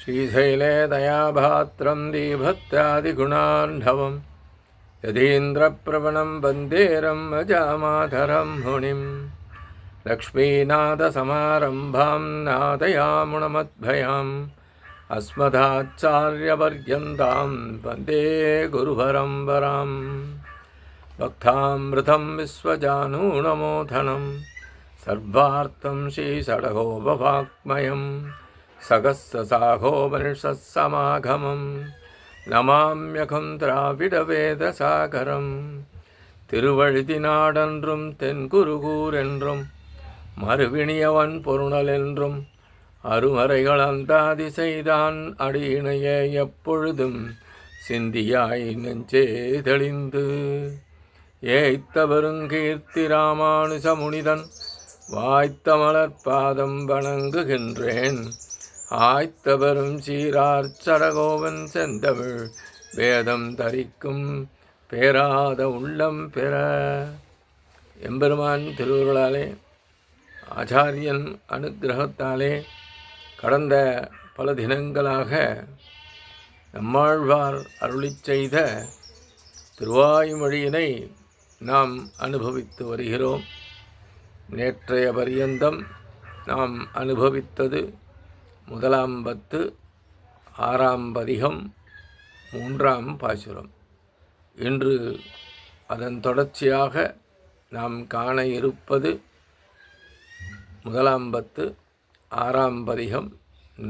श्रीशैले दयाभात्रं दीभत्यादिगुणान्धवं यतीन्द्रप्रवणं वन्देरं अजामाधरं मुनिं लक्ष्मीनाथसमारम्भां नादयामुणमद्भयाम् अस्मदाचार्यपर्यन्तां वन्दे गुरुपरम्परां भक्तामृतं विश्वजानूनमोधनं सर्वार्थं श्रीषडगोपवाङ्मयं सहस्रशाखोपनिषत्समागमं नमाम्यहं திராவிடவேதசாகரம் திருவழுதினாடென்றும் தென்குருகூரென்றும் மறுவினியவன் பொருணலென்றும் அருமறைகள் அந்தாதி செய்தான் அடியினையே எப்பொழுதும் சிந்தியாய் நெஞ்சே தெளிந்து ஏய்த்தவருங்கீர்த்தி ராமானுஜ முனிதன் வாய்த்த மலர்பாதம் வணங்குகின்றேன் ஆய்த்தவரும் சீரார்ச்சரகோவன் செந்தமிழ் வேதம் தரிக்கும் பேராத உள்ளம் பெற. எம்பெருமான் திருவுருளாலே ஆச்சாரியன் அனுக்கிரகத்தாலே கடந்த பல தினங்களாக நம்மாழ்வார் அருளிச் செய்த திருவாய்மொழியினை நாம் அனுபவித்து வருகிறோம். நேற்றைய பரியந்தம் நாம் அனுபவித்தது முதலாம் பத்து, ஆறாம் பதிகம், மூன்றாம் பாசுரம். இன்று அதன் தொடர்ச்சியாக நாம் காண இருப்பது முதலாம் பத்து, ஆறாம் பதிகம்,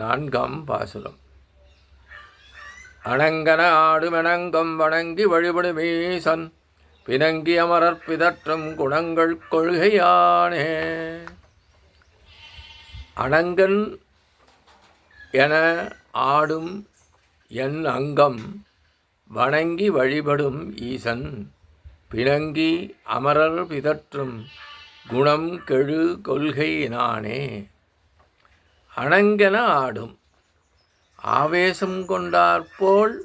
நான்காம் பாசுரம். அணங்கன ஆடுமெனங்கம் வணங்கி வழிபடும் ஈசன் பிணங்கி அமரர் பிதற்றும் குணங்கள் கொள்கையானே. அணங்கன் என ஆடும் என் அங்கம் வணங்கி வழிபடும் ஈசன் பிணங்கி அமரர் பிதற்றும் குணம் கெழு கொள்கையினானே. அணங்கென ஆடும், ஆவேசம் கொண்டாற்போல்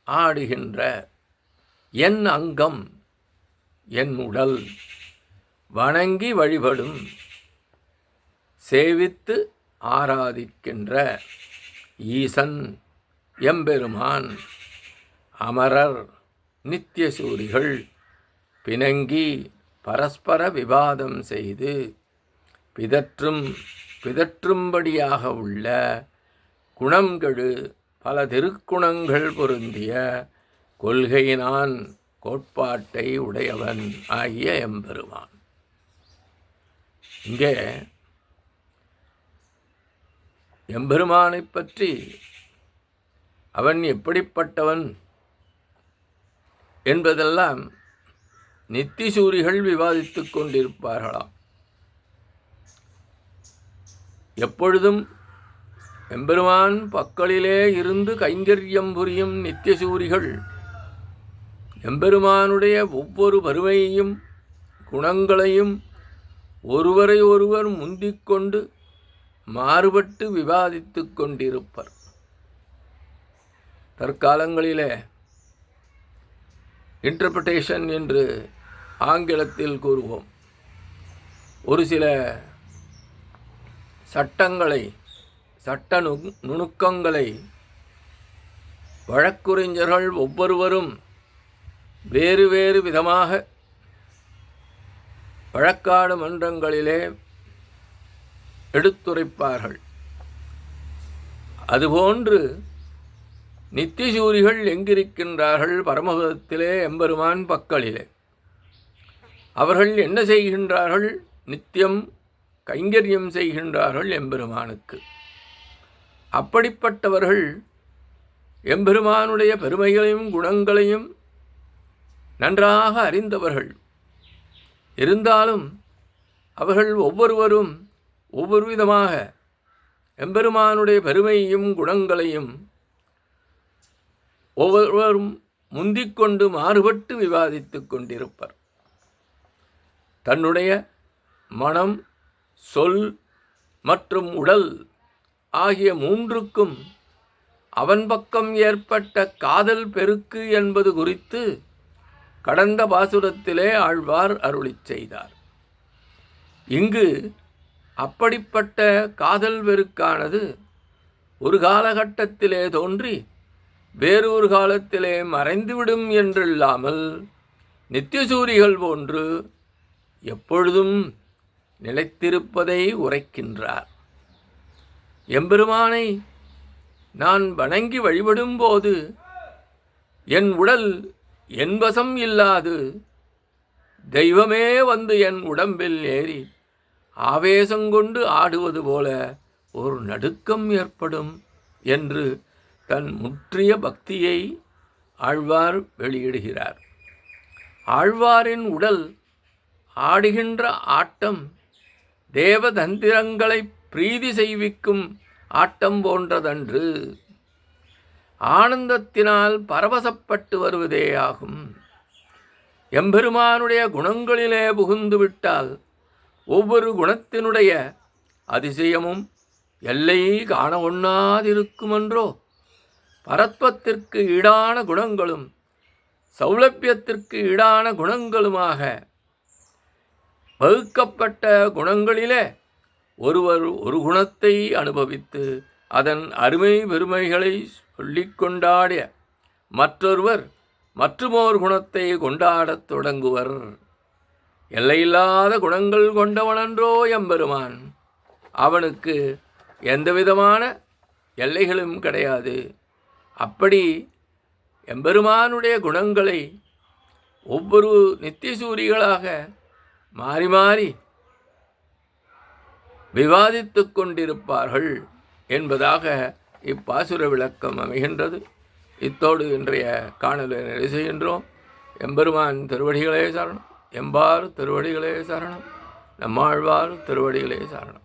ஆடுகின்ற என் அங்கம், என் உடல், வணங்கி வழிபடும், சேவித்து ஆராதிக்கின்ற ஈசன் எம்பெருமான், அமரர் நித்தியசூரிகள் பிணங்கி பரஸ்பர விவாதம் செய்து பிதற்றும்படியாக உள்ள குணங்கெழு பல திருக்குணங்கள் பொருந்திய கொள்கையினான் கோட்பாட்டை உடையவன் ஆகிய எம்பெருமான். இங்கே எம்பெருமானை பற்றி அவன் எப்படிப்பட்டவன் என்பதெல்லாம் நித்திசூரிகள் விவாதித்துக் கொண்டிருப்பார்களாம். எப்பொழுதும் எம்பெருமான் பக்கலிலே இருந்து கைங்கரியம் புரியும் நித்தியசூரிகள் எம்பெருமானுடைய ஒவ்வொரு வறுமையையும் குணங்களையும் ஒருவரை ஒருவர் முந்திக்கொண்டு மாறுபட்டு விவாதித்து கொண்டிருப்பர். தற்காலங்களிலே இன்டர்பிரிட்டேஷன் என்று ஆங்கிலத்தில் கூறுவோம். ஒரு சில சட்ட நுணுக்கங்களை வழக்குரைஞர்கள் ஒவ்வொருவரும் வேறு வேறு விதமாக வழக்காடு மன்றங்களிலே எடுத்துரைப்பார்கள். அதுபோன்று நித்தியசூரிகள் எங்கிருக்கின்றார்கள்? பரமபதத்திலே எம்பெருமான் பக்கலிலே. அவர்கள் என்ன செய்கின்றார்கள்? நித்தியம் கைங்கரியம் செய்கின்றார்கள் எம்பெருமானுக்கு. அப்படிப்பட்டவர்கள் எம்பெருமானுடைய பெருமைகளையும் குணங்களையும் நன்றாக அறிந்தவர்கள். இருந்தாலும் அவர்கள் ஒவ்வொருவரும் ஒவ்வொரு விதமாக எம்பெருமானுடைய பெருமையையும் குணங்களையும் ஒவ்வொருவரும் முந்திக்கொண்டு மாறுபட்டு விவாதித்து கொண்டிருப்பர். தன்னுடைய மனம், சொல் மற்றும் உடல் ஆகிய மூன்றுக்கும் அவன் பக்கம் ஏற்பட்ட காதல் பெருக்கு என்பது குறித்து கடந்த பாசுரத்திலே ஆழ்வார் அருளிச் செய்தார். இங்கு அப்படிப்பட்ட காதல் பெருக்கானது ஒரு காலகட்டத்திலே தோன்றி வேறொரு காலத்திலே மறைந்துவிடும் என்றில்லாமல் நித்தியசூரிகள் போன்று எப்பொழுதும் நிலைத்திருப்பதை உரைக்கின்றார். எம்பெருமானை நான் வணங்கி வழிபடும் போது என் உடல் என் வசம் இல்லாது தெய்வமே வந்து என் உடம்பில் ஏறி ஆவேசங்கொண்டு ஆடுவது போல ஒரு நடுக்கம் ஏற்படும் என்று தன் முற்றிய பக்தியை ஆழ்வார் வெளியிடுகிறார். ஆழ்வாரின் உடல் ஆடுகின்ற ஆட்டம் தேவதந்திரங்களை பிரீதி செய்விக்கும் ஆட்டம் போன்றதன்று, ஆனந்தத்தினால் பரவசப்பட்டு வருவதே ஆகும். எம்பெருமானுடைய குணங்களிலே புகுந்து விட்டால் ஒவ்வொரு குணத்தினுடைய அதிசயமும் எல்லை காண ஒண்ணாதிருக்குமென்றோ. பரத்வத்திற்கு ஈடான குணங்களும் சௌலபியத்திற்கு ஈடான குணங்களுமாக வகுக்கப்பட்ட குணங்களிலே ஒருவர் ஒரு குணத்தை அனுபவித்து அதன் அருமை பெருமைகளை சொல்லிக் கொண்டாடிய மற்றொருவர் மற்றுமோர் குணத்தை கொண்டாடத் தொடங்குவர். எல்லையில்லாத குணங்கள் கொண்டவனன்றோ எம்பெருமான். அவனுக்கு எந்தவிதமான எல்லைகளும் கிடையாது. அப்படி எம்பெருமானுடைய குணங்களை ஒவ்வொரு நித்தியசூரிகளாக மாறி மாறி விவாதித்து கொண்டிருப்பார்கள் என்பதாக இப்பாசுர விளக்கம் அமைகின்றது. இத்தோடு இன்றைய காணலை நிறைவு செய்கின்றோம். எம்பெருமான் திருவடிகளே சரணம். எம்பார் திருவடிகளே சரணம். நம்மாழ்வார் திருவடிகளே சரணம்.